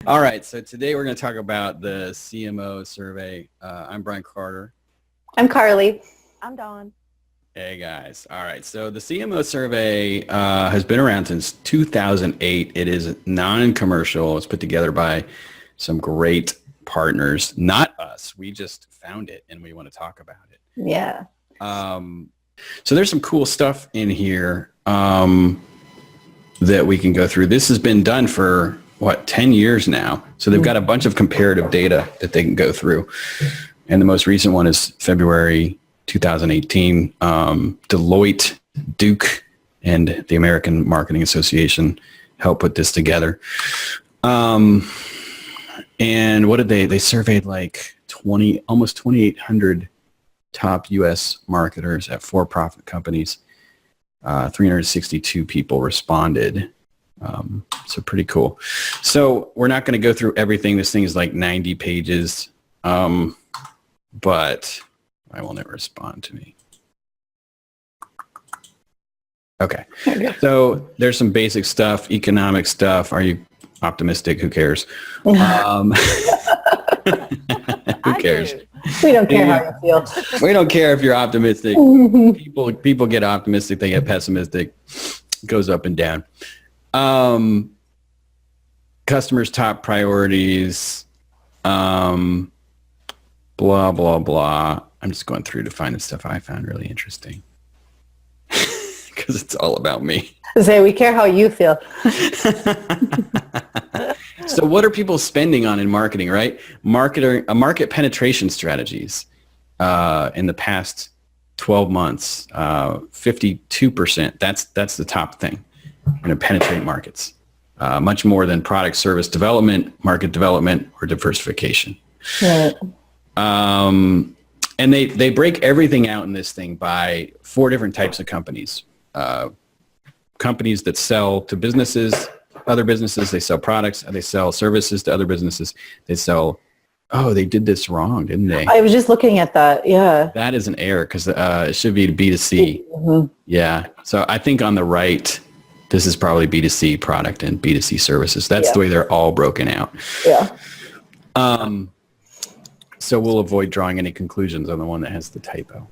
All right, so today we're going to talk about the CMO survey. I'm Brian Carter. I'm Carly. I'm Dawn. Hey guys. All right, so the CMO survey has been around since 2008. It is non-commercial. It's put together by some great partners, not us. We just found it and we want to talk about it. Yeah. So there's some cool stuff in here that we can go through. This has been done for 10 years now. So they've got a bunch of comparative data that they can go through. And the most recent one is February 2018. Deloitte, Duke, and the American Marketing Association helped put this together. And what did they surveyed like almost 2,800 top US marketers at for-profit companies. 362 people responded. So pretty cool. So we're not going to go through everything. This thing is like 90 pages. But I will never respond to me. Okay. So there's some basic stuff, economic stuff. Are you optimistic? Who cares? Who cares? We don't care how you feel. We don't care if you're optimistic. People get optimistic. They get pessimistic. It goes up and down. Customers' top priorities. Blah, blah, blah. I'm just going through to find the stuff I found really interesting. Because it's all about me. Say, we care how you feel. So what are people spending on in marketing, right? Market penetration strategies in the past 12 months, 52%. That's the top thing. We're going to penetrate markets. Much more than product service development, market development, or diversification. Right. And they break everything out in this thing by 4 different types of companies. Companies that sell to businesses, other businesses, they sell products, they sell services to other businesses. They sell, they did this wrong, didn't they? I was just looking at that. Yeah. That is an error because it should be B2C. Mm-hmm. Yeah. So I think on the right, this is probably B2C product and B2C services. That's the way they're all broken out. Yeah. So we'll avoid drawing any conclusions on the one that has the typo.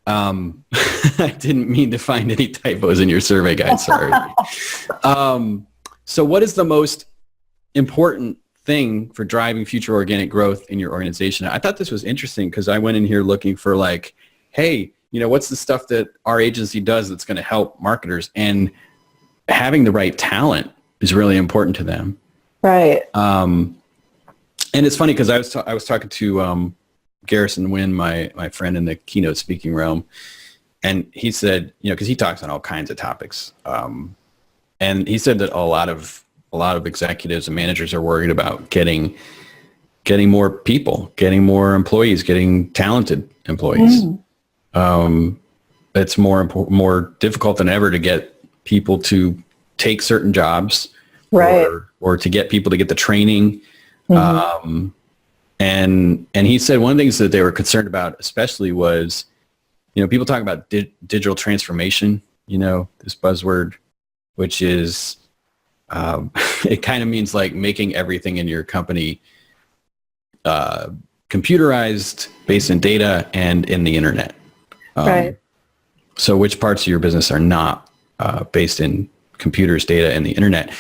I didn't mean to find any typos in your survey, guys. Sorry. So what is the most important thing for driving future organic growth in your organization? I thought this was interesting because I went in here looking for like, hey, what's the stuff that our agency does that's going to help marketers? And having the right talent is really important to them. Right. And it's funny because I was talking to Garrison Wynn, my friend in the keynote speaking realm, and he said, because he talks on all kinds of topics, and he said that a lot of executives and managers are worried about getting more people, getting more employees, getting talented employees. It's more difficult than ever to get people to take certain jobs, right, or to get people to get the training. And he said one of the things that they were concerned about especially was, people talk about digital transformation, this buzzword, which is, it kind of means like making everything in your company computerized, based in data and in the internet. Right. So which parts of your business are not based in computers, data, and the internet?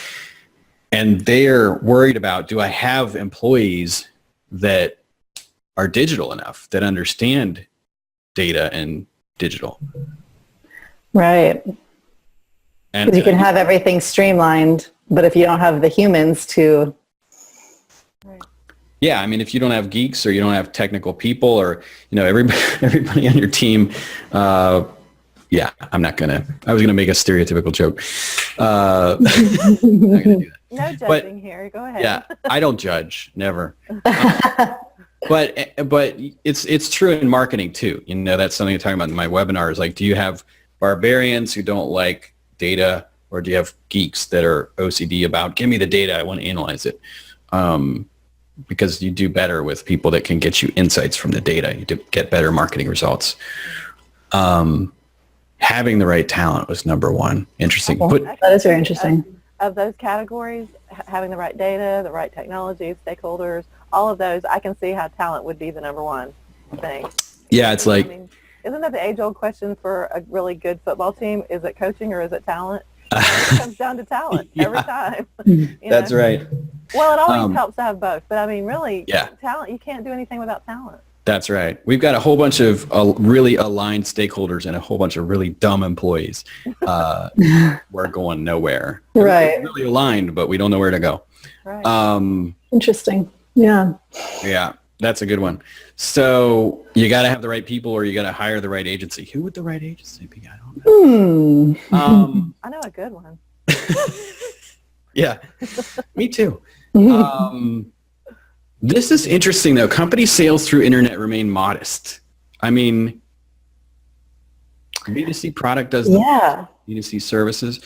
And they're worried about, do I have employees that are digital enough, that understand data and digital? Right. And you can have everything streamlined, but if you don't have the humans to... Yeah, I mean, if you don't have geeks or you don't have technical people or, everybody on your team, I was going to make a stereotypical joke. I'm not going to do that. No judging here. Go ahead. Yeah, I don't judge, never. But it's true in marketing too. That's something I'm talking about in my webinars. Like, do you have barbarians who don't like data, or do you have geeks that are OCD about, give me the data, I want to analyze it? Because you do better with people that can get you insights from the data. You get better marketing results. Having the right talent was number one. Interesting. That is very interesting. of those categories, having the right data, the right technology, stakeholders, all of those, I can see how talent would be the number one thing. Yeah, it's like, I mean, isn't that the age-old question for a really good football team? Is it coaching or is it talent? It comes down to talent every time. That's right. Well, it always helps to have both, but I mean, really, Yeah. talent, you can't do anything without talent. That's right. We've got a whole bunch of really aligned stakeholders and a whole bunch of really dumb employees. We're going nowhere. Right. We're really aligned, but we don't know where to go. Right. Interesting. Yeah. Yeah, that's a good one. So you got to have the right people, or you got to hire the right agency. Who would the right agency be? I don't know. I know a good one. Yeah, me too. This is interesting, though. Company sales through internet remain modest. I mean, B2C product does the B2C services.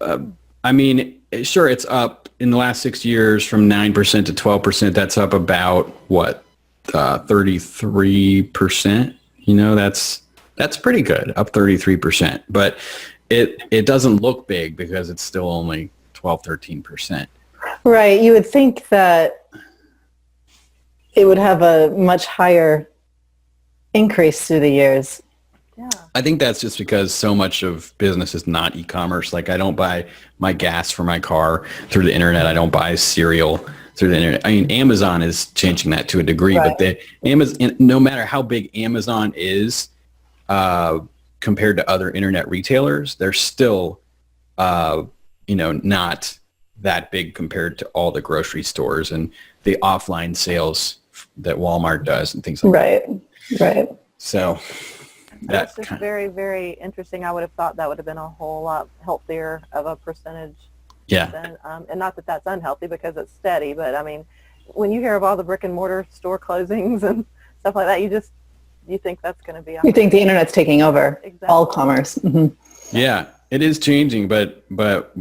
I mean, sure, it's up in the last 6 years from 9% to 12%. That's up about, what, 33%? You know, that's pretty good, up 33%. But it doesn't look big because it's still only 12, 13%. Right. You would think that it would have a much higher increase through the years. Yeah. I think that's just because so much of business is not e-commerce. Like, I don't buy my gas for my car through the internet. I don't buy cereal through the internet. I mean, Amazon is changing that to a degree, right. but Amazon, no matter how big Amazon is compared to other internet retailers, they're still, not that big compared to all the grocery stores and the offline sales that Walmart does and things like that. Right. So that's just very, very interesting. I would have thought that would have been a whole lot healthier of a percentage. Yeah. And not that that's unhealthy because it's steady, but I mean, when you hear of all the brick and mortar store closings and stuff like that, you think that's going to be. You think the internet's taking over all commerce. Mm-hmm. Yeah, it is changing, but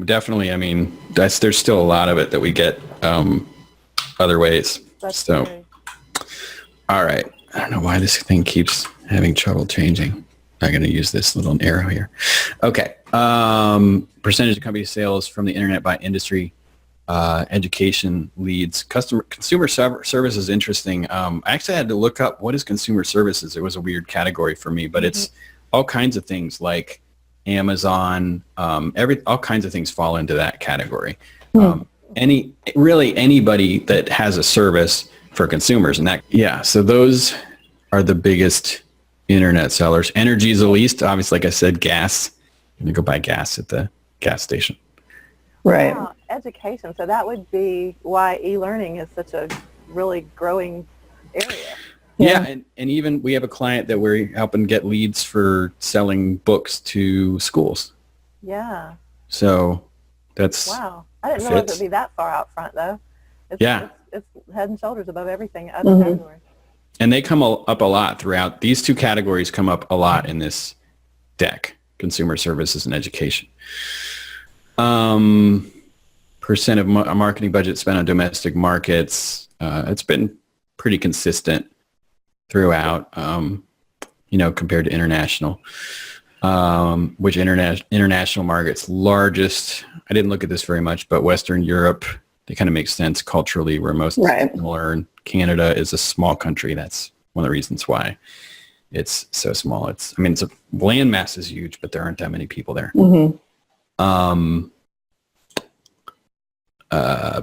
definitely, I mean, there's still a lot of it that we get other ways. So, all right. I don't know why this thing keeps having trouble changing. I'm going to use this little arrow here. Okay. Percentage of company sales from the internet by industry, education leads, consumer service is interesting. I actually had to look up what is consumer services. It was a weird category for me, but it's all kinds of things like Amazon, all kinds of things fall into that category. Anybody that has a service for consumers, and so those are the biggest internet sellers. Energy is the least, obviously. Like I said, gas. You go buy gas at the gas station. Right. Education. So that would be why e-learning is such a really growing area. Yeah, and even we have a client that we're helping get leads for selling books to schools. Yeah. So that's wow. I didn't realize it would be that far out front, though. It's head and shoulders above everything other categories. And they come up a lot throughout. These two categories come up a lot in this deck: consumer services and education. Percent of marketing budget spent on domestic markets. It's been pretty consistent throughout, compared to international. Which international markets largest? I didn't look at this very much, but Western Europe, they kind of make sense culturally. We're most similar. And Canada is a small country. That's one of the reasons why it's so small. The land mass is huge, but there aren't that many people there.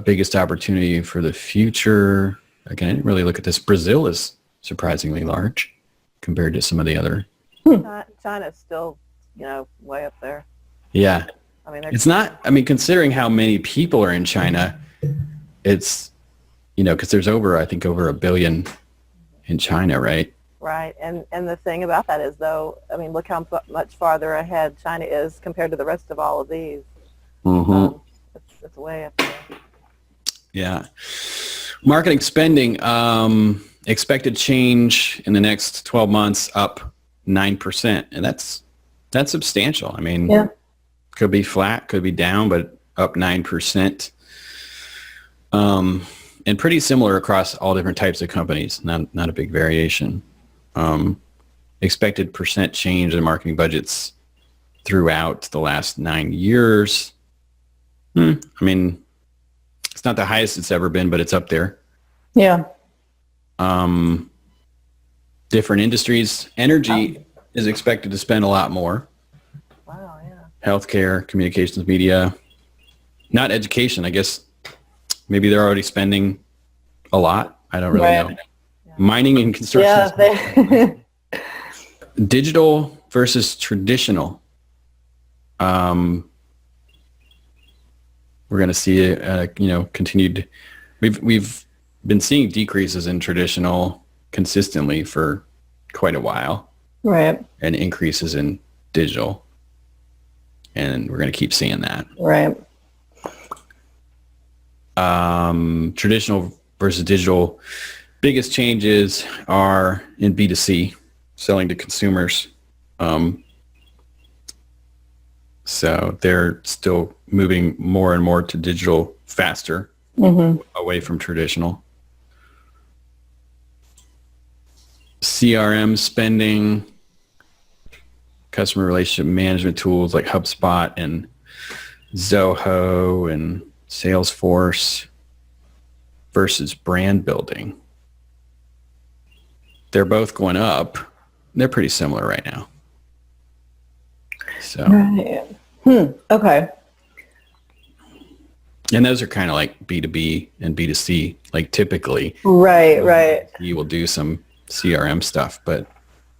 Biggest opportunity for the future. Again, I didn't really look at this. Brazil is surprisingly large compared to some of the other. China's still, way up there. Yeah. It's not, considering how many people are in China, it's, because there's over a billion in China, right? Right. And the thing about that is, though, look how much farther ahead China is compared to the rest of all of these. It's way up there. Yeah. Marketing spending, expected change in the next 12 months up 9%. And that's substantial. Could be flat, could be down, but up 9%. And pretty similar across all different types of companies, not a big variation. Expected percent change in marketing budgets throughout the last 9 years. I mean, it's not the highest it's ever been, but it's up there. Yeah. Different industries. Energy is expected to spend a lot more. Wow, yeah. Healthcare, communications, media, not education. I guess maybe they're already spending a lot. I don't really know. Yeah. Mining and construction. Yeah. Digital versus traditional. We're going to see continued. We've been seeing decreases in traditional consistently for quite a while, Right. and increases in digital, and we're going to keep seeing that. Right. Traditional versus digital. Biggest changes are in B2C, selling to consumers. So they're still moving more and more to digital faster, away from traditional. CRM spending, customer relationship management tools like HubSpot and Zoho and Salesforce versus brand building. They're both going up. They're pretty similar right now. So, Right. Okay. and those are kind of like B2B and B2C, like typically. Right. You will do some CRM stuff, but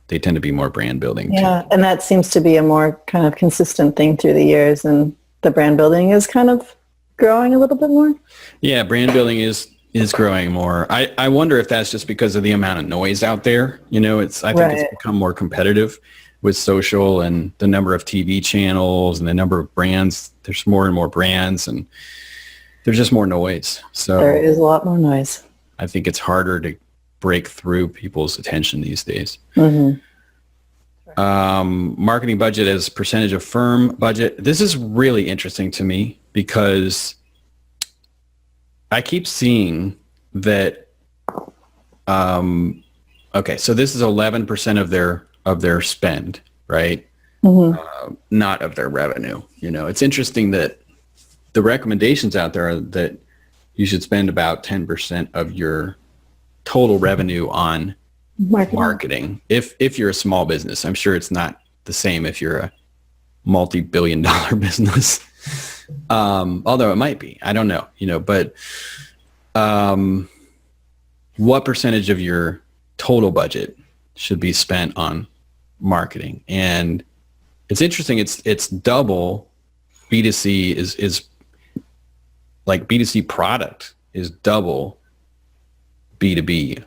they tend to be more brand building Yeah. too. And that seems to be a more kind of consistent thing through the years. And the brand building is kind of growing a little bit more. Yeah, brand building is growing more. I wonder if that's just because of the amount of noise out there. I think it's become more competitive with social and the number of TV channels and the number of brands. There's more and more brands, and there's just more noise. So There is a lot more noise. I think it's harder to break through people's attention these days. Marketing budget as percentage of firm budget. This is really interesting to me because I keep seeing that. Okay, so this is 11% of their spend, right? Not of their revenue. It's interesting that the recommendations out there are that you should spend about 10% of your total revenue on marketing. If you're a small business. I'm sure it's not the same if you're a multi-billion-dollar business. Although it might be. I don't know. But what percentage of your total budget should be spent on marketing? And it's interesting. It's double. B2C is like B2C product is double B2B,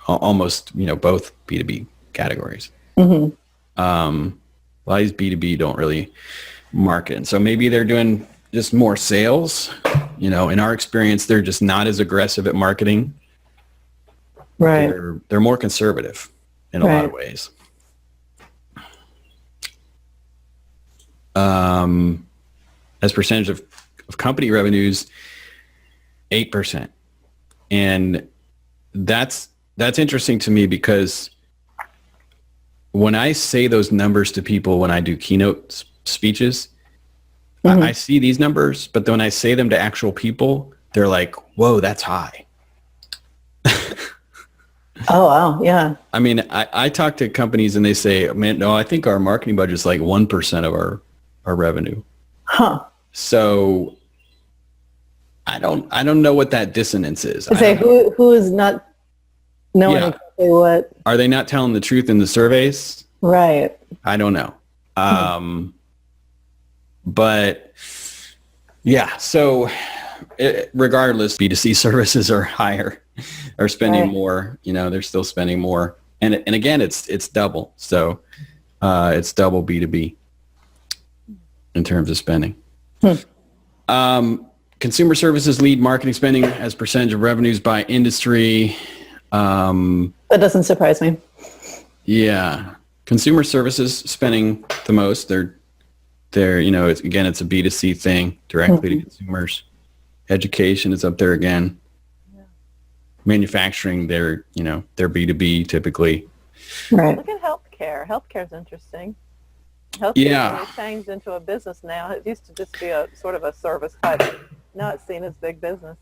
almost, both B2B categories. A lot of these B2B don't really market. And so maybe they're doing just more sales. In our experience, they're just not as aggressive at marketing. Right. They're more conservative in a lot of ways. As percentage of company revenues, 8%. And that's interesting to me because when I say those numbers to people, when I do keynote speeches, I see these numbers, but then when I say them to actual people, they're like, whoa, that's high. Oh, wow. Yeah. I mean, I talk to companies and they say, man, no, I think our marketing budget is like 1% of our revenue. Huh. So I don't know what that dissonance is. Say who is not knowing exactly what. Are they not telling the truth in the surveys? Right. I don't know. But yeah, so regardless, B2C services are higher, are spending more, they're still spending more. And again, it's double. So it's double B2B in terms of spending. Consumer services lead marketing spending as percentage of revenues by industry. That doesn't surprise me. Yeah. Consumer services spending the most. They're it's a B2C thing, directly to consumers. Education is up there again. Yeah. Manufacturing, they're B2B typically. Right. Look at healthcare. Healthcare is interesting. Healthcare Yeah. really changed into a business now. It used to just be a sort of a service type. Now it's seen as big business.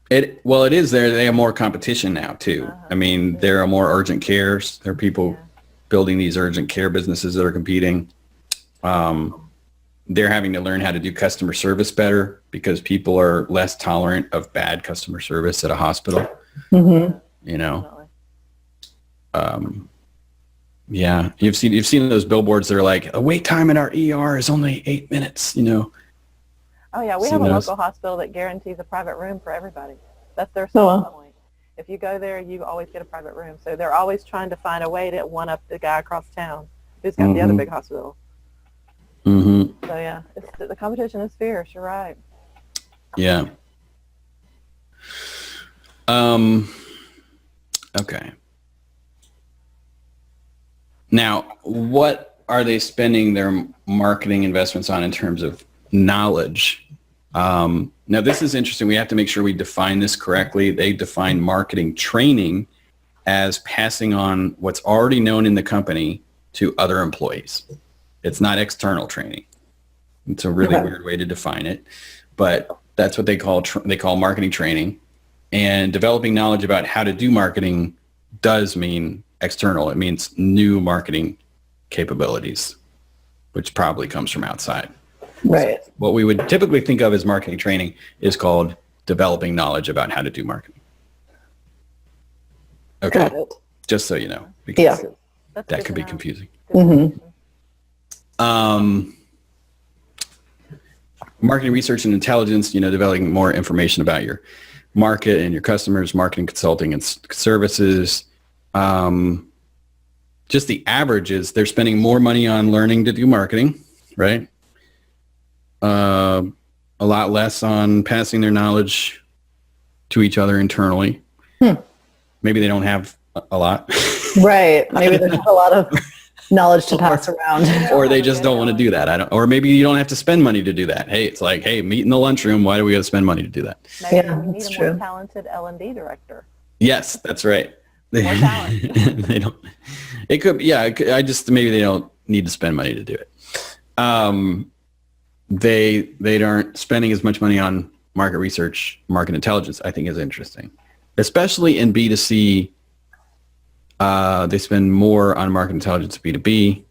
It is there. They have more competition now too. I mean, there are more urgent cares. There are people building these urgent care businesses that are competing. They're having to learn how to do customer service better because people are less tolerant of bad customer service at a hospital. Mm-hmm. You know, Definitely. yeah, you've seen those billboards that are like a wait time in our ER is only 8 minutes. You know. Oh yeah, we Seen have a those? local hospital that guarantees a private room for everybody. That's their Oh, selling wow. point. If you go there, you always get a private room. So they're always trying to find a way to one up the guy across town who's got the other big hospital. Mm-hmm. So yeah, the competition is fierce. You're right. Yeah. Okay. Now, what are they spending their marketing investments on in terms of knowledge? Now, this is interesting. We have to make sure we define this correctly. They define marketing training as passing on what's already known in the company to other employees. It's not external training. It's a really weird way to define it, but that's what they call marketing training. And developing knowledge about how to do marketing does mean external. It means new marketing capabilities, which probably comes from outside. Right. So what we would typically think of as marketing training is called developing knowledge about how to do marketing. Okay. Got it. Just so you know, because Yeah. That's that good could to be know. confusing. Mm-hmm. Marketing research and intelligence, developing more information about your market and your customers, marketing consulting and services. Just the average is they're spending more money on learning to do marketing, right? A lot less on passing their knowledge to each other internally. Maybe they don't have a lot. Right. Maybe there's not a lot of knowledge to pass around. Or they just don't want to do that. Or maybe you don't have to spend money to do that. Hey, it's like, hey, meet in the lunchroom. Why do we got to spend money to do that? Maybe Yeah, we need that's a more true. talented L&D director. Yes, that's right. More talent. They don't. It could. Yeah. I just maybe they don't need to spend money to do it. They aren't spending as much money on market research, market intelligence. I think is interesting, especially in B2C. They spend more on market intelligence B2B.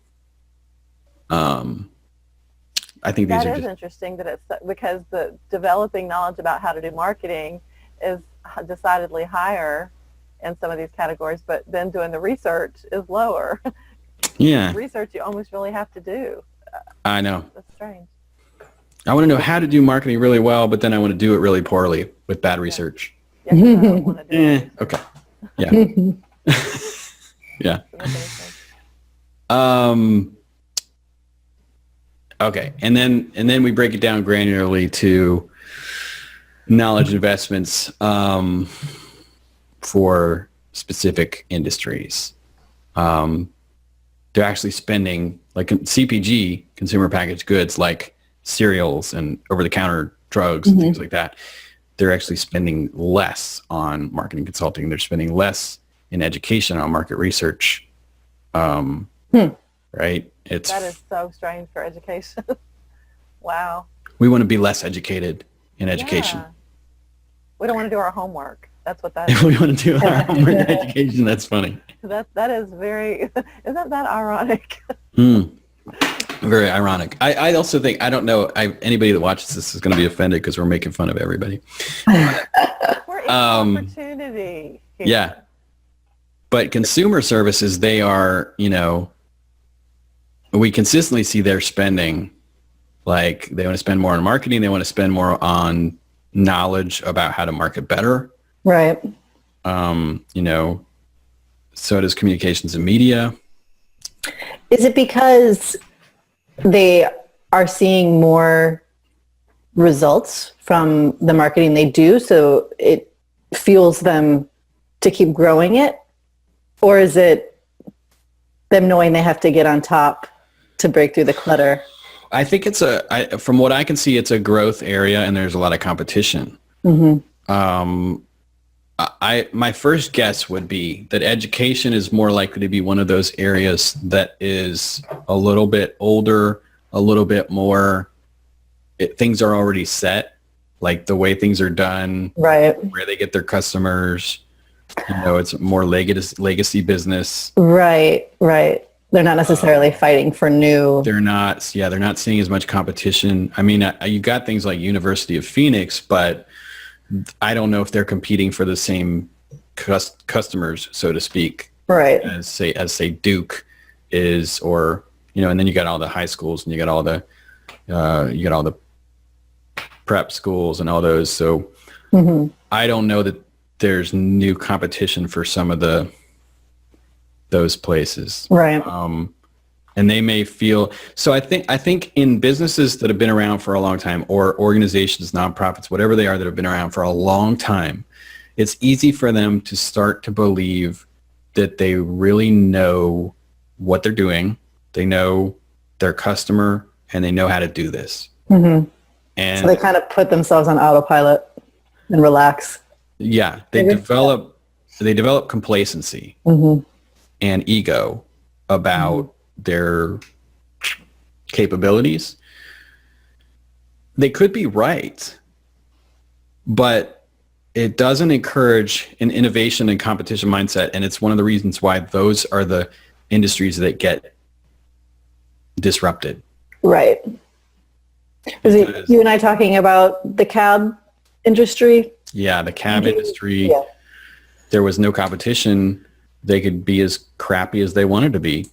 I think these That are is just, interesting that it's because the developing knowledge about how to do marketing is decidedly higher in some of these categories, but then doing the research is lower. yeah. Research you almost really have to do. I know. That's strange. I want to know how to do marketing really well, but then I want to do it really poorly with bad research. Yeah, 'cause I don't want to do it. Okay. Yeah. Yeah. Doesn't make any sense. Okay. And then we break it down granularly to knowledge investments for specific industries. They're actually spending, like CPG, consumer packaged goods, like cereals and over-the-counter drugs and things like that. They're actually spending less on marketing consulting. They're spending less in education on market research. Right? That is so strange for education. Wow. We want to be less educated in education. Yeah. We don't want to do our homework. That's what that is. We want to do our homework in education. That's funny. That is very, isn't that ironic? Very ironic. I also think, I don't know, anybody that watches this is going to be offended because we're making fun of everybody. We're in opportunity here. Yeah. But consumer services, they are, we consistently see their spending, like they want to spend more on marketing. They want to spend more on knowledge about how to market better. Right. So does communications and media. Is it because they are seeing more results from the marketing they do, so it fuels them to keep growing it? Or is it them knowing they have to get on top to break through the clutter? I think from what I can see, it's a growth area and there's a lot of competition. My first guess would be that education is more likely to be one of those areas that is a little bit older, a little bit more, things are already set, like the way things are done, Right. where they get their customers. It's more legacy business. Right. Right. They're not necessarily fighting for new. They're not seeing as much competition. I mean, you got things like University of Phoenix, but I don't know if they're competing for the same customers, so to speak, Right. as say Duke is, or and then you got all the high schools and you got all the prep schools and all those. So I don't know that there's new competition for some of those places. Right. And they may feel, so I think in businesses that have been around for a long time, or organizations, nonprofits, whatever they are that have been around for a long time, it's easy for them to start to believe that they really know what they're doing. They know their customer and they know how to do this. And So they kind of put themselves on autopilot and relax. yeah, they develop complacency and ego about their capabilities. They could be right, but it doesn't encourage an innovation and competition mindset. And it's one of the reasons why those are the industries that get disrupted. Right. Was it you and I talking about the cab industry? Yeah, the cab industry, Yeah. there was no competition. They could be as crappy as they wanted to be.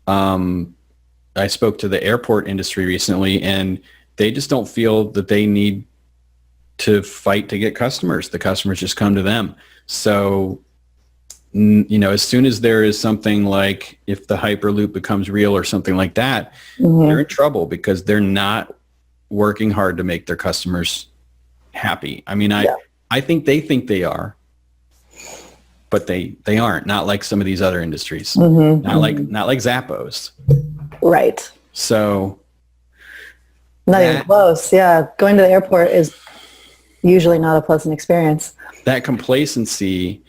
I spoke to the airport industry recently, and they just don't feel that they need to fight to get customers. The customers just come to them. So, as soon as there is something like, if the Hyperloop becomes real or something like that, they're in trouble because they're not working hard to make their customers happy. I mean, I think they are, but they aren't. Not like some of these other industries. Not like Zappos. Right. So Not even close. Yeah. Going to the airport is usually not a pleasant experience. that complacency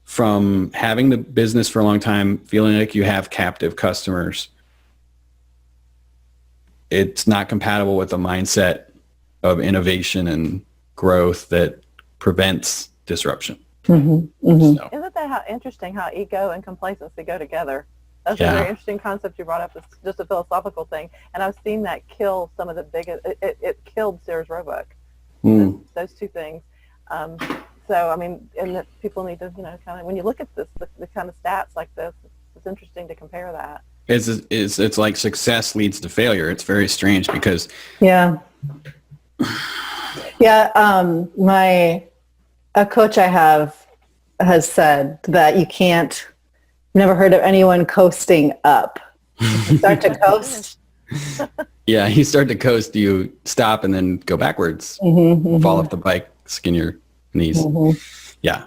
from having the business for a long time, feeling like you have captive customers, it's not compatible with a mindset of innovation and growth that prevents disruption. So, Isn't that interesting how ego and complacency go together? That's a very interesting concept you brought up. It's just a philosophical thing. And I've seen that kill some of the biggest, it killed Sears Roebuck, those two things. So, I mean, and that people need to, kind of, when you look at this, the kind of stats like this, it's interesting to compare that. it's like success leads to failure. It's very strange because Yeah. A coach I have has said that you can't, never heard of anyone coasting up. You start to coast. yeah, you start to coast, you stop and then go backwards, fall off the bike, skin your knees. Yeah.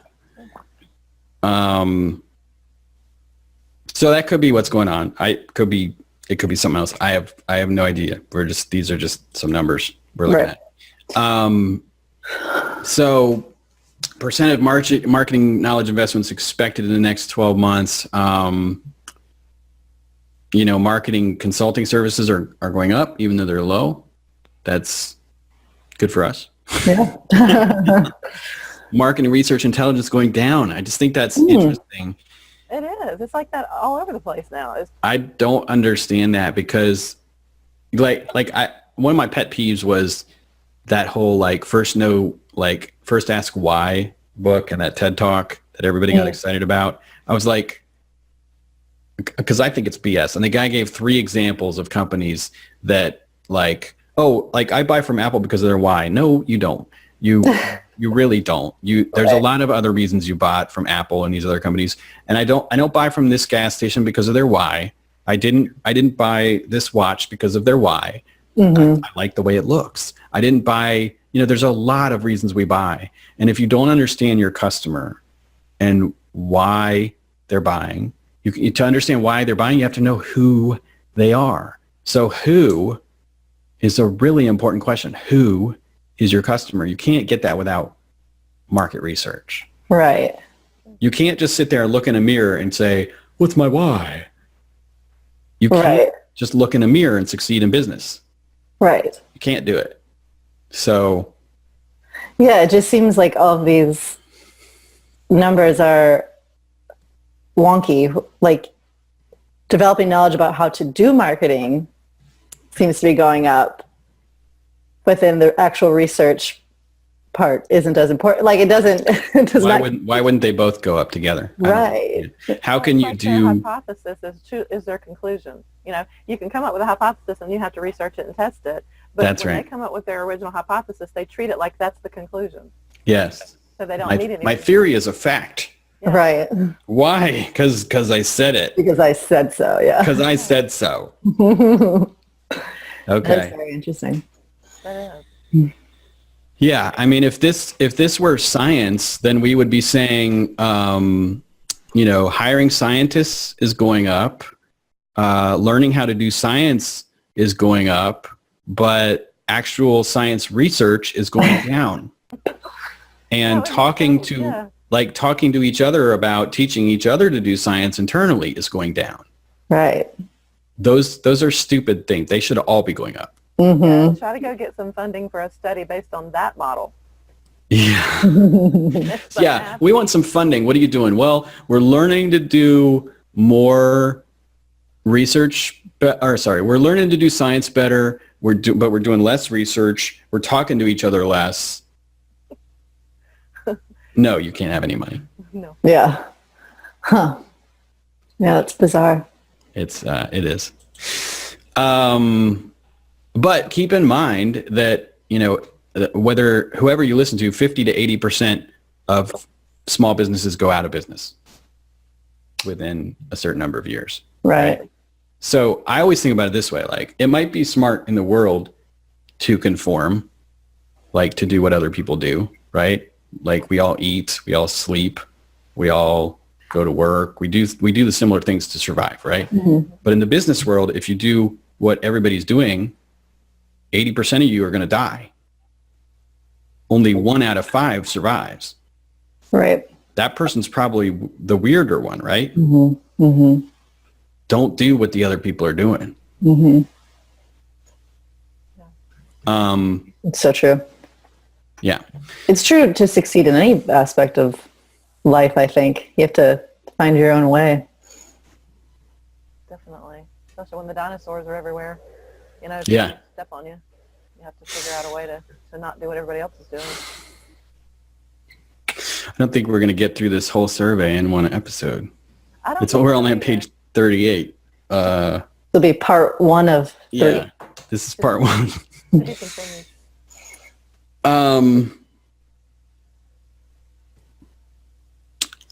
So that could be what's going on. It could be something else. I have no idea. These are just some numbers we're looking at. So percent of marketing knowledge investments expected in the next 12 months. Marketing consulting services are going up, even though they're low. That's good for us. Yeah. Marketing research intelligence going down. I just think that's interesting. It is. It's like that all over the place now. I don't understand that because one of my pet peeves was that whole first ask why book and that TED talk that everybody got excited about. I was like, because I think it's BS. And the guy gave 3 examples of companies that I buy from Apple because of their why. No, you don't. You really don't. There's a lot of other reasons you bought from Apple and these other companies. And I don't buy from this gas station because of their why. I didn't buy this watch because of their why. I like the way it looks. I didn't buy, there's a lot of reasons we buy. And if you don't understand your customer and why they're buying, to understand why they're buying, you have to know who they are. So who is a really important question. Who is your customer? You can't get that without market research. Right. You can't just sit there and look in a mirror and say, what's my why? You can't Right. just look in a mirror and succeed in business. Right. You can't do it. So Yeah, it just seems like all of these numbers are wonky. Like developing knowledge about how to do marketing seems to be going up, but then the actual research part isn't as important. Like it doesn't. It does not. why wouldn't they both go up together? Right. How can you Their do? hypothesis is their conclusion. You know, you can come up with a hypothesis and you have to research it and test it. But That's when right. they come up with their original hypothesis, they treat it like that's the conclusion. Yes. So they don't My, need anything. my theory is a fact. Yeah. Right. Why? Because I said it. Because I said so. Yeah. Because I said so. That's Okay. very interesting. That is. Yeah. I mean, if this were science, then we would be saying, hiring scientists is going up. Learning how to do science is going up, but actual science research is going down. And talking to each other about teaching each other to do science internally is going down. Right. Those are stupid things. They should all be going up. Mm-hmm. Yeah, try to go get some funding for a study based on that model. Yeah. It's Yeah. unhappy. We want some funding. What are you doing? Well, we're learning to do more research, we're learning to do science better. But we're doing less research. We're talking to each other less. No, you can't have any money. No. Yeah. Huh. Yeah, that's bizarre. It is. But keep in mind that, whoever you listen to, 50 to 80% of small businesses go out of business within a certain number of years. Right. So I always think about it this way, like it might be smart in the world to conform, like to do what other people do, right? Like we all eat, we all sleep, we all go to work. We do the similar things to survive, right? Mm-hmm. But in the business world, if you do what everybody's doing, 80% of you are going to die. Only 1 out of 5 survives. Right. That person's probably the weirder one, right? Mm-hmm. Mm-hmm. Don't do what the other people are doing. Mm-hmm. It's so true. Yeah. It's true to succeed in any aspect of life, I think. You have to find your own way. Definitely. Especially when the dinosaurs are everywhere. You know, if Yeah. they step on you, you have to figure out a way to not do what everybody else is doing. I don't think we're going to get through this whole survey in one episode. We're only on page 38. It'll be part 1 of 3. Yeah. This is part 1. To be continued.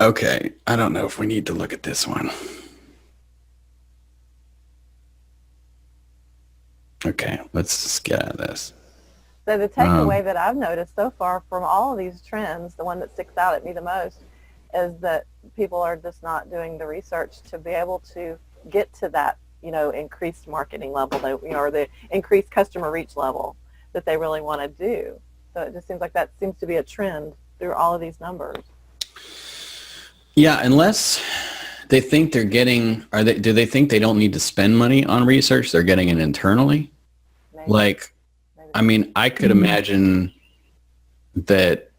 Okay. I don't know if we need to look at this one. Okay. Let's just get out of this. So the takeaway that I've noticed so far from all of these trends, the one that sticks out at me the most, is that people are just not doing the research to be able to get to that, increased marketing level, or the increased customer reach level that they really want to do. So it just seems like that seems to be a trend through all of these numbers. Yeah, unless they think they're getting, do they think they don't need to spend money on research? They're getting it internally? Maybe. Like, I mean, I could imagine that,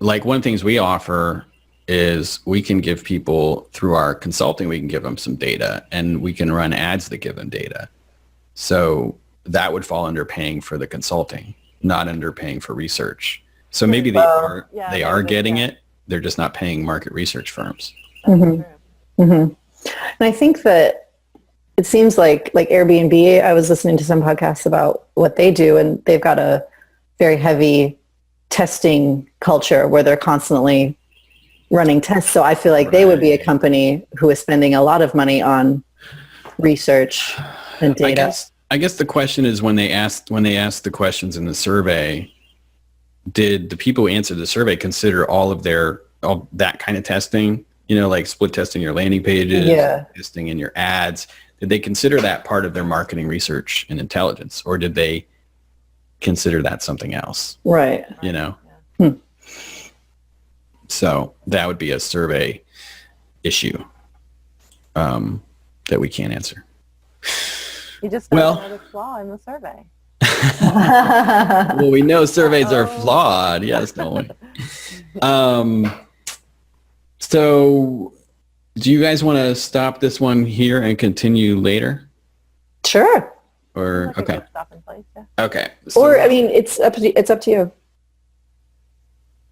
like one of the things we offer is we can give people through our consulting, we can give them some data and we can run ads that give them data. So that would fall under paying for the consulting, not under paying for research. So maybe they are getting it. They're just not paying market research firms. Mm-hmm. Mm-hmm. And I think that it seems like Airbnb, I was listening to some podcasts about what they do, and they've got a very heavy testing culture where they're constantly running tests. So I feel like they would be a company who is spending a lot of money on research and data. I guess the question is when they asked the questions in the survey, did the people who answered the survey consider all that kind of testing? Like split testing your landing pages, testing in your ads. Did they consider that part of their marketing research and intelligence, or did they consider that something else? Right. So that would be a survey issue that we can't answer. You just found another flaw in the survey. Well, we know surveys are flawed. Yes, don't we? So do you guys want to stop this one here and continue later? Sure. Or, okay. Stop in place, yeah. Okay. So Or, I mean, it's up to you.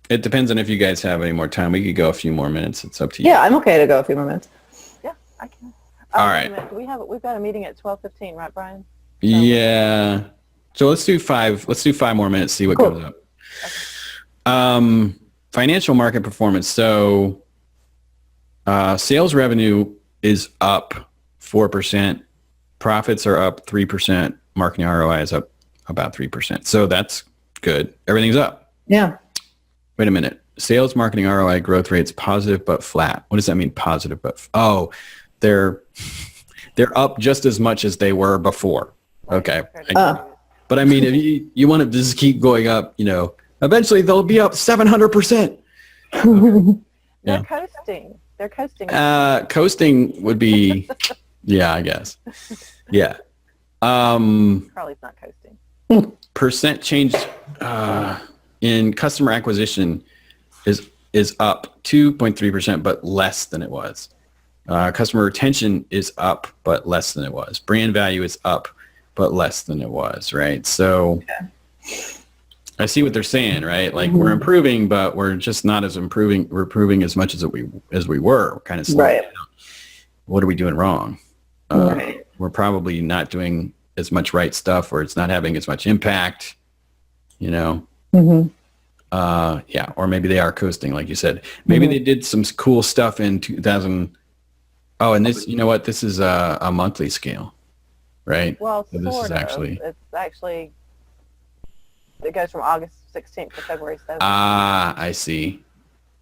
it depends on if you guys have any more time. We could go a few more minutes. It's up to you. Yeah, I'm okay to go a few more minutes. Yeah, I can. All right. Wait a minute. We've got a meeting at 12:15, right, Brian? Yeah. So let's do 5. Let's do 5 more minutes. See what comes up. Okay. Financial market performance. So sales revenue is up 4%. Profits are up 3%. Marketing ROI is up about 3%. So that's good. Everything's up. Yeah. Wait a minute. Sales marketing ROI growth rates positive but flat. What does that mean? Positive but they're up just as much as they were before. Okay. But I mean, if you want to just keep going up, eventually they'll be up 700%. They're coasting. They're coasting. Coasting would be, yeah, I guess. Yeah. Carly's not coasting. Percent change in customer acquisition is up 2.3%, but less than it was. Customer retention is up, but less than it was. Brand value is up, but less than it was, right? So I see what they're saying, right? Like we're improving, but we're just not as improving. We're improving as much as we were. We're kind of slowing down. What are we doing wrong? We're probably not doing as much right stuff, or it's not having as much impact, Yeah, or maybe they are coasting, like you said. Maybe they did some cool stuff in 2000. Oh, and this, you know what? This is a monthly scale, right? Well, so this is actually. It's actually. It goes from August 16th to February 7th. Ah, I see.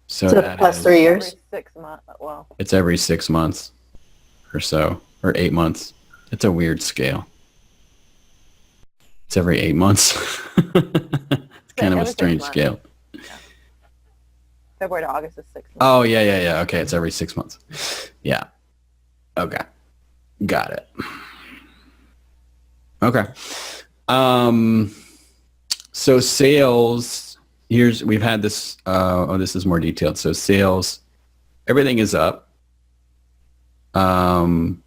So that plus 3 years. Every 6 months. Well, it's every 6 months or so, or 8 months. It's a weird scale. It's every 8 months. It's kind of a strange scale. Yeah. February to August is 6 months. Oh, yeah. Okay, it's every 6 months. Yeah. Okay. Got it. Okay. So sales, we've had this, this is more detailed. So sales, everything is up in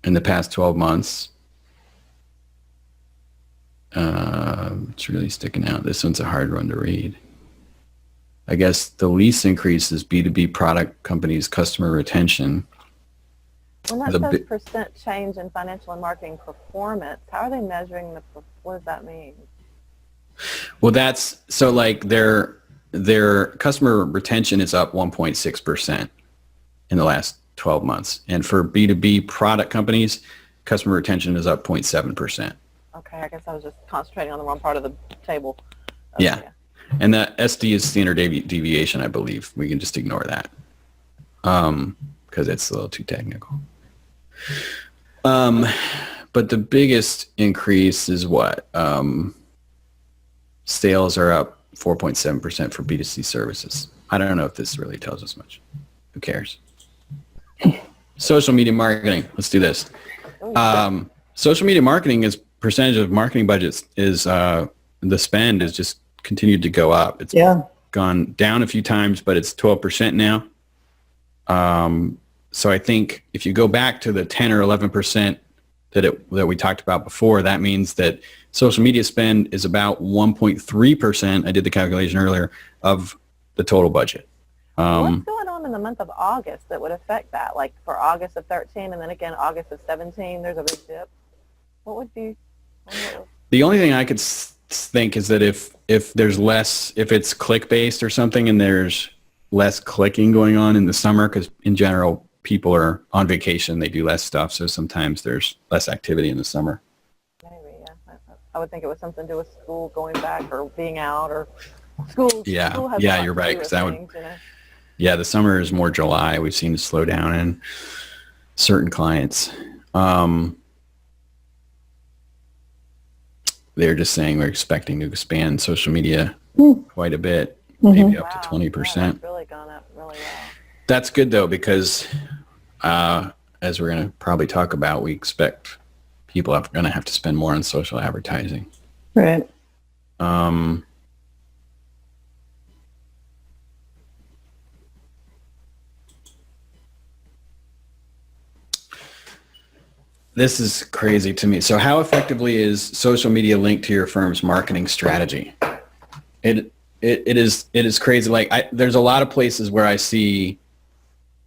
the past 12 months. It's really sticking out. This one's a hard one to read. I guess the least increase is B2B product companies' customer retention. When that says percent change in financial and marketing performance, how are they measuring what does that mean? Well, that's so like their customer retention is up 1.6% in the last 12 months. And for B2B product companies, customer retention is up 0.7%. Okay, I guess I was just concentrating on the wrong part of the table. Yeah. And that SD is standard deviation, I believe. We can just ignore that because it's a little too technical. But the biggest increase is what? Sales are up 4.7% for B2C services. I don't know if this really tells us much. Who cares? Social media marketing. Let's do this. Social media marketing is percentage of marketing budgets is the spend is just continued to go up. It's gone down a few times, but it's 12% now. So I think if you go back to the 10 or 11% that we talked about before, that means that social media spend is about 1.3%. I did the calculation earlier of the total budget. What's going on in the month of August that would affect that? Like for August of 13 and then again August of 17, there's a big dip. What would be? The only thing I could think is that if there's less, if it's click-based or something and there's less clicking going on in the summer, because in general, people are on vacation, they do less stuff, so sometimes there's less activity in the summer. Maybe, yeah. I would think it was something to do with school going back or being out or school. Yeah, school has you're right. Because that would, yeah, the summer is more July. We've seen a slowdown in certain clients. They're just saying we're expecting to expand social media quite a bit maybe up to Wow. 20%. Yeah, that's really gone up really well. That's good though, because as we're going to probably talk about, we expect people are going to have to spend more on social advertising. Right. This is crazy to me. So how effectively is social media linked to your firm's marketing strategy? It is crazy. Like there's a lot of places where I see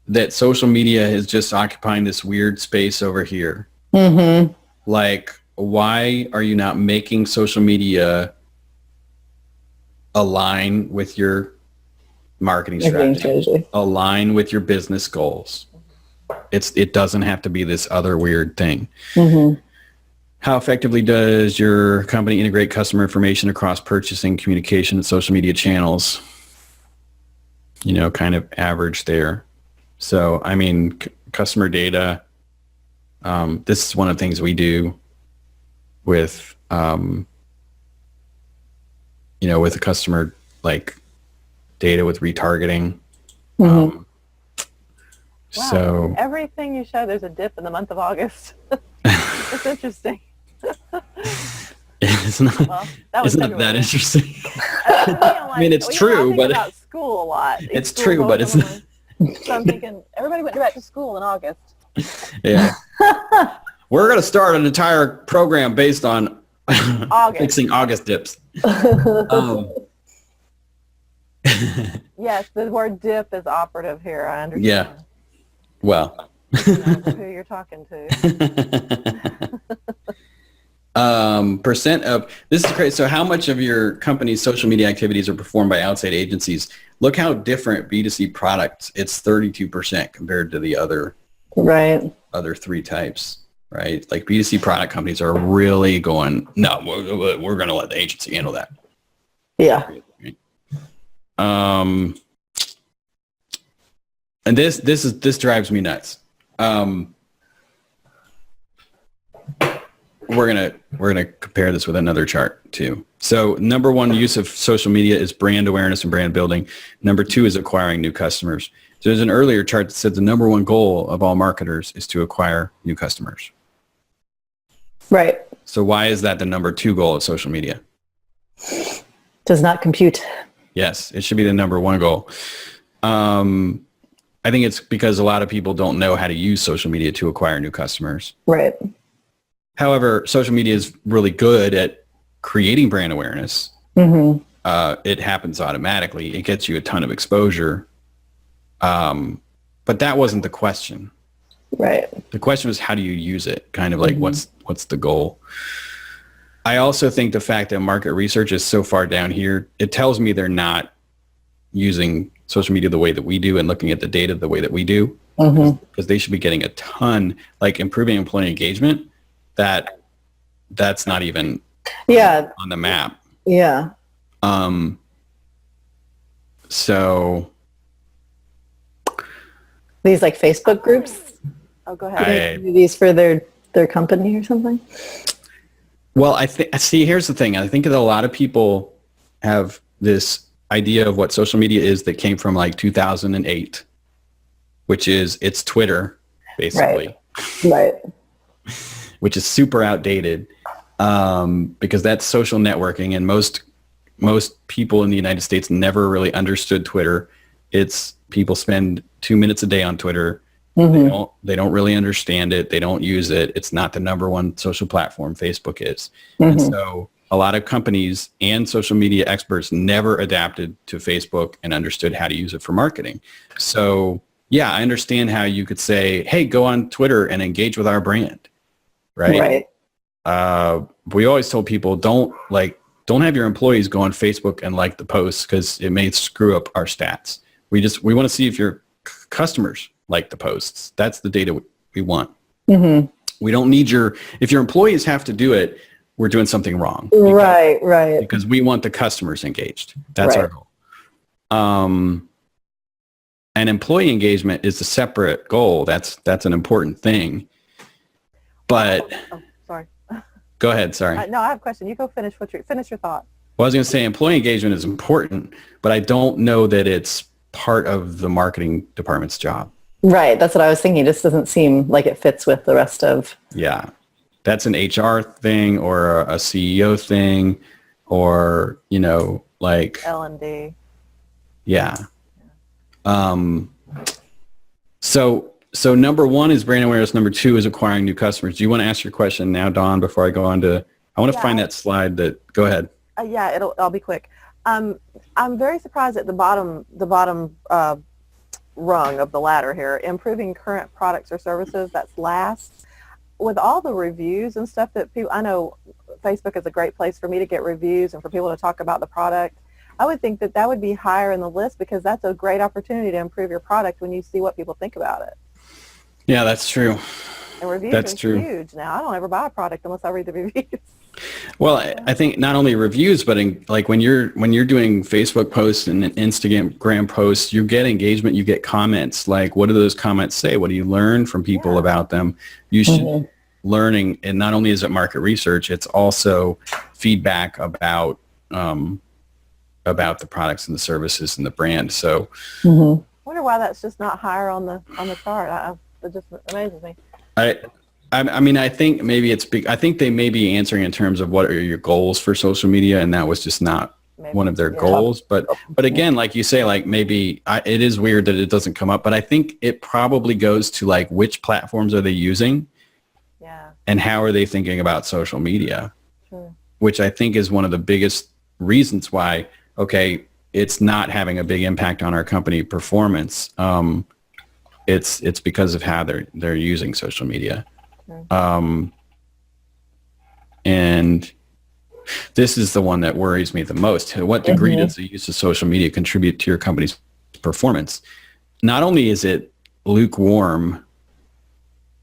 that social media is just occupying this weird space over here. Mm-hmm. Like, why are you not making social media align with your marketing strategy, align with your business goals? It doesn't have to be this other weird thing. Mm-hmm. How effectively does your company integrate customer information across purchasing, communication, and social media channels? Kind of average there. So, I mean, customer data, this is one of the things we do with, with the customer, like data with retargeting. Mm-hmm. Wow. So Everything you show, there's a dip in the month of August. It's interesting. it's not, Well, it's not that interesting. I mean, it's true, but about school a lot. It's true, but it's not. So I'm thinking everybody went back to school in August. Yeah. We're going to start an entire program based on fixing August dips. Yes, the word dip is operative here. I understand. Yeah. Well. You know who you're talking to. Percent of this is great. So how much of your company's social media activities are performed by outside agencies? Look how different B2C products. It's 32% compared to the other three types, right? Like B2C product companies are really going, no, we're going to let the agency handle that. Yeah. And this drives me nuts. We're gonna compare this with another chart too. So number one use of social media is brand awareness and brand building. Number two is acquiring new customers. So there's an earlier chart that said the number one goal of all marketers is to acquire new customers. Right. So why is that the number two goal of social media? Does not compute. Yes, it should be the number one goal. I think it's because a lot of people don't know how to use social media to acquire new customers. Right. However, social media is really good at creating brand awareness. Mm-hmm. It happens automatically. It gets you a ton of exposure. But that wasn't the question. Right. The question was, how do you use it? Kind of like, what's the goal? I also think the fact that market research is so far down here, it tells me they're not using social media the way that we do and looking at the data the way that we do, because they should be getting a ton, like improving employee engagement. That's not even on the map. Yeah. So these like Facebook groups? Oh, go ahead. These for their company or something? Well, here's the thing. I think that a lot of people have this idea of what social media is that came from like 2008, which is it's Twitter, basically. Right. Which is super outdated because that's social networking, and most people in the United States never really understood Twitter. It's people spend 2 minutes a day on Twitter. They don't really understand it. They don't use it. It's not the number one social platform. Facebook is. And so a lot of companies and social media experts never adapted to Facebook and understood how to use it for marketing. So yeah, I understand how you could say, hey, go on Twitter and engage with our brand. Right. We always told people don't have your employees go on Facebook and like the posts because it may screw up our stats. We want to see if your customers like the posts. That's the data we want. We don't need if your employees have to do it, we're doing something wrong. Right. Because we want the customers engaged. That's our goal. And employee engagement is a separate goal. That's an important thing. But sorry. Go ahead. Sorry. No, I have a question. You go finish your thought. Well, I was going to say employee engagement is important, but I don't know that it's part of the marketing department's job. Right. That's what I was thinking. It just doesn't seem like it fits with the rest of. Yeah. That's an HR thing or a CEO thing or, like L&D. Yeah. So number one is brand awareness. Number two is acquiring new customers. Do you want to ask your question now, Dawn, before I go on to, I want to find that slide go ahead. Yeah, I'll be quick. I'm very surprised at the bottom rung of the ladder here, improving current products or services. That's last. With all the reviews and stuff that people, I know Facebook is a great place for me to get reviews and for people to talk about the product. I would think that would be higher in the list because that's a great opportunity to improve your product when you see what people think about it. Yeah, that's true. And reviews That's are true. huge now. I don't ever buy a product unless I read the reviews. Well, I think not only reviews, but like when you're doing Facebook posts and Instagram posts, you get engagement, you get comments. Like, what do those comments say? What do you learn from people about them? You should learning, and not only is it market research, it's also feedback about the products and the services and the brand. So, I wonder why that's just not higher on the chart. It just amazes me. I mean, I think maybe it's big. I think they may be answering in terms of what are your goals for social media, and that was just not one of their goals. But again, like you say, like maybe it is weird that it doesn't come up. But I think it probably goes to like which platforms are they using, and how are they thinking about social media, which I think is one of the biggest reasons why. Okay, it's not having a big impact on our company performance. It's because of how they're using social media. And this is the one that worries me the most. To what degree does the use of social media contribute to your company's performance? Not only is it lukewarm,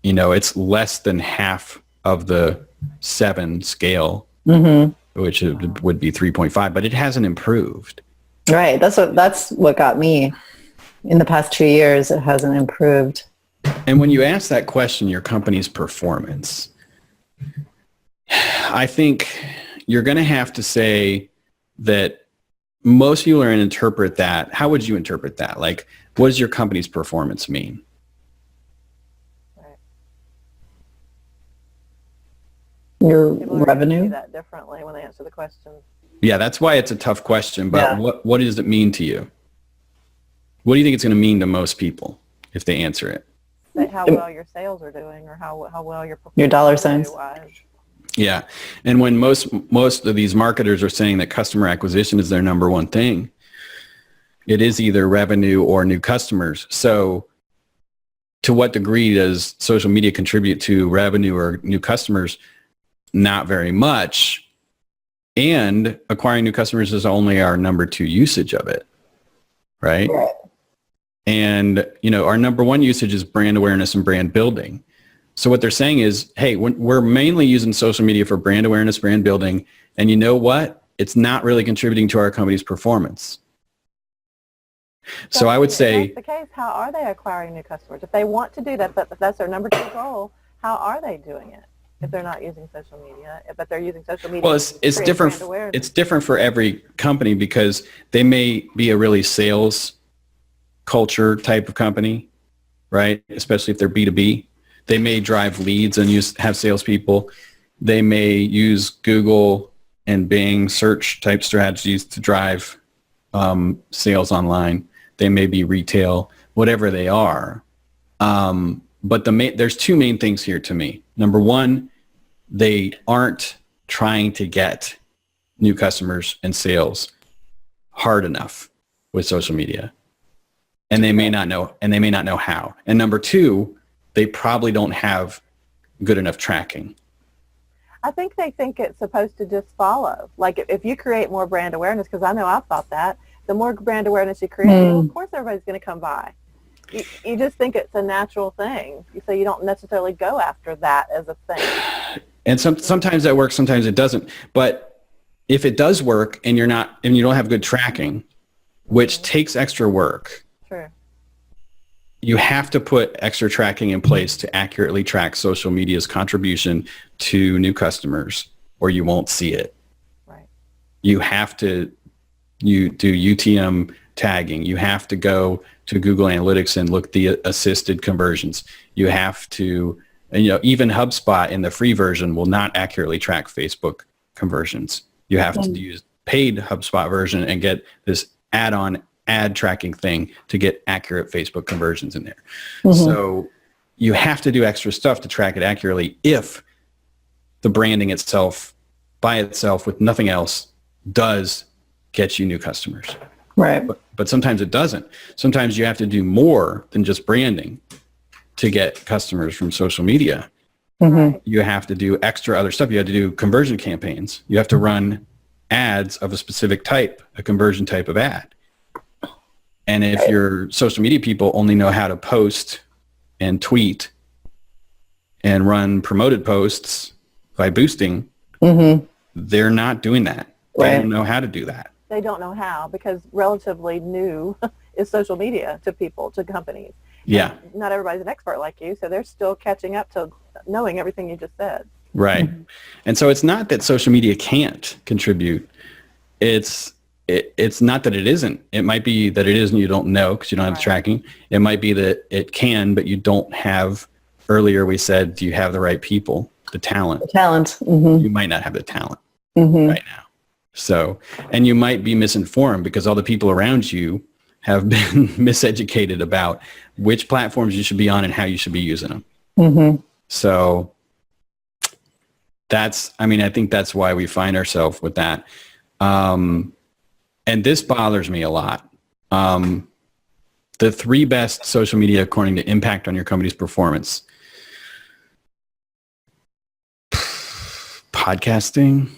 it's less than half of the 7 scale, which would be 3.5, but it hasn't improved. Right. That's what got me. In the past 2 years, it hasn't improved. And when you ask that question, your company's performance, I think you're going to have to say that most people are going to interpret that. How would you interpret that? Like, what does your company's performance mean? Your People are revenue? going to see that differently when they answer the question. Yeah, that's why it's a tough question. But what does it mean to you? What do you think it's going to mean to most people if they answer it? How well your sales are doing, or how well your dollar signs. Yeah, and when most of these marketers are saying that customer acquisition is their number one thing, it is either revenue or new customers. So, to what degree does social media contribute to revenue or new customers? Not very much. And acquiring new customers is only our number 2 usage of it, right? And, our number 1 usage is brand awareness and brand building. So what they're saying is, hey, we're mainly using social media for brand awareness, brand building. And you know what? It's not really contributing to our company's performance. So I would say, if that's the case, how are they acquiring new customers? If they want to do that, but if that's their number 2 goal, how are they doing it? If they're not using social media, but they're using social media. Well, it's different. It's different for every company because they may be a really sales culture type of company, right? Especially if they're B2B. They may drive leads and have salespeople. They may use Google and Bing search type strategies to drive sales online. They may be retail, whatever they are. But there's 2 main things here to me. Number 1, they aren't trying to get new customers and sales hard enough with social media. And they may not know how. And number 2, they probably don't have good enough tracking. I think they think it's supposed to just follow. Like if you create more brand awareness, because I know I've thought that, the more brand awareness you create, well, of course everybody's going to come by. You just think it's a natural thing. So you don't necessarily go after that as a thing. And sometimes that works, sometimes it doesn't. But if it does work and you don't have good tracking, which takes extra work, True. You have to put extra tracking in place to accurately track social media's contribution to new customers, or you won't see it. Right. You have to you do UTM tagging. You have to go to Google Analytics and look at the assisted conversions. You have to, and, even HubSpot in the free version will not accurately track Facebook conversions. You have to use paid HubSpot version and get this add-on ad tracking thing to get accurate Facebook conversions in there. So you have to do extra stuff to track it accurately if the branding itself by itself with nothing else does get you new customers. Right. But sometimes it doesn't. Sometimes you have to do more than just branding to get customers from social media. You have to do extra other stuff. You have to do conversion campaigns. You have to run ads of a specific type, a conversion type of ad. And if your social media people only know how to post and tweet and run promoted posts by boosting, they're not doing that. They don't know how to do that. They don't know how because relatively new is social media to people, to companies. Yeah. And not everybody's an expert like you, so they're still catching up to knowing everything you just said. Right. And so it's not that social media can't contribute. It's not that it isn't. It might be that it is and you don't know because you don't have the tracking. It might be that it can, but you don't have, earlier we said, do you have the right people, the talent? You might not have the talent right now. So, and you might be misinformed because all the people around you have been miseducated about which platforms you should be on and how you should be using them. So I think that's why we find ourselves with that. And this bothers me a lot. The 3 best social media according to impact on your company's performance. Podcasting.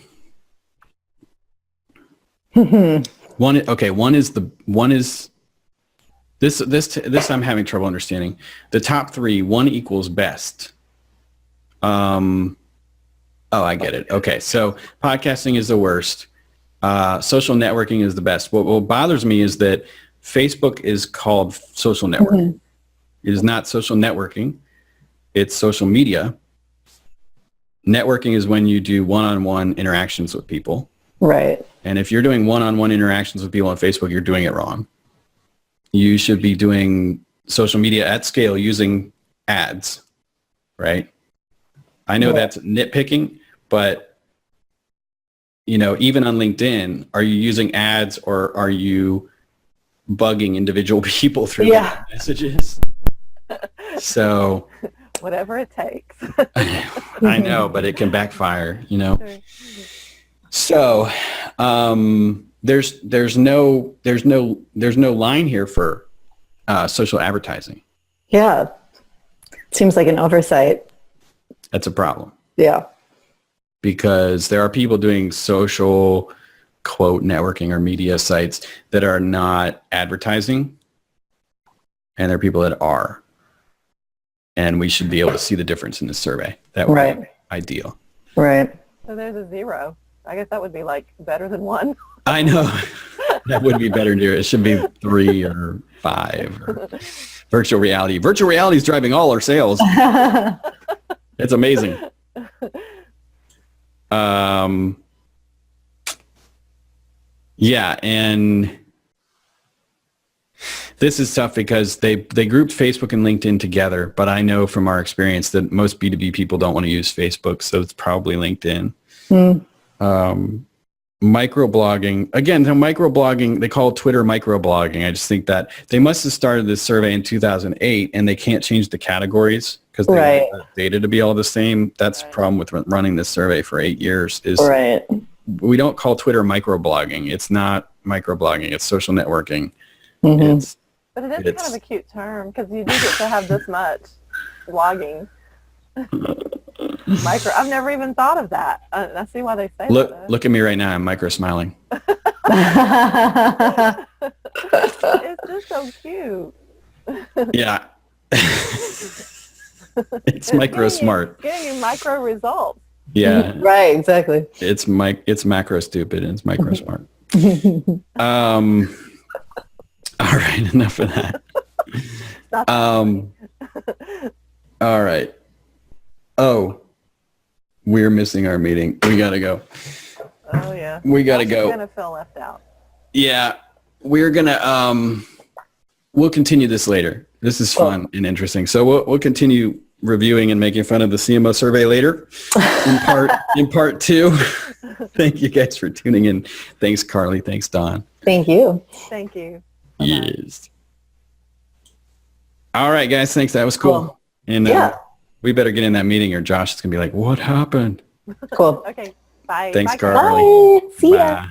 One is this I'm having trouble understanding. The top 3, 1 equals best. Oh, I get it. Okay. So podcasting is the worst. Social networking is the best. What bothers me is that Facebook is called social networking. It is not social networking. It's social media. Networking is when you do one-on-one interactions with people. Right. And if you're doing one-on-one interactions with people on Facebook, you're doing it wrong. You should be doing social media at scale using ads, right? I know that's nitpicking, but even on LinkedIn, are you using ads or are you bugging individual people through messages? So whatever it takes. I know, but it can backfire, So there's no line here for social advertising. Yeah. Seems like an oversight. That's a problem. Yeah. Because there are people doing social quote networking or media sites that are not advertising, and there are people that are. And we should be able to see the difference in this survey. That would be ideal. Right. So there's a 0. I guess that would be like better than 1. I know. That would be better than it should be 3 or 5 or virtual reality. Virtual reality is driving all our sales. It's amazing. Yeah, and this is tough because they grouped Facebook and LinkedIn together, but I know from our experience that most B2B people don't want to use Facebook, so it's probably LinkedIn. Microblogging, again, microblogging, they call Twitter microblogging. I just think that they must have started this survey in 2008 and they can't change the categories because they want the data to be all the same. That's the problem with running this survey for 8 years is we don't call Twitter microblogging. It's not microblogging. It's social networking. But it is kind of a cute term because you do get to have this much blogging. Micro. I've never even thought of that. I see why they say that. Look at me right now. I'm micro smiling. It's just so cute. Yeah. It's micro smart. Getting you micro results. Yeah. Right. Exactly. It's macro stupid and it's micro smart. All right. Enough of that. All right. Oh, we're missing our meeting. We got to go. Oh yeah. We got to Josh is go. gonna feel left out. Yeah, we're gonna we'll continue this later. This is fun and interesting. So we'll continue reviewing and making fun of the CMO survey later in part 2. Thank you guys for tuning in. Thanks, Carly. Thanks, Don. Thank you. Thank you. Bye-bye. Yes. All right, guys. Thanks. That was cool. Cool. And Yeah. we better get in that meeting or Josh is gonna be like, "What happened?" Cool. Okay. Bye. Thanks, Bye, Carly. Bye. See ya. Bye.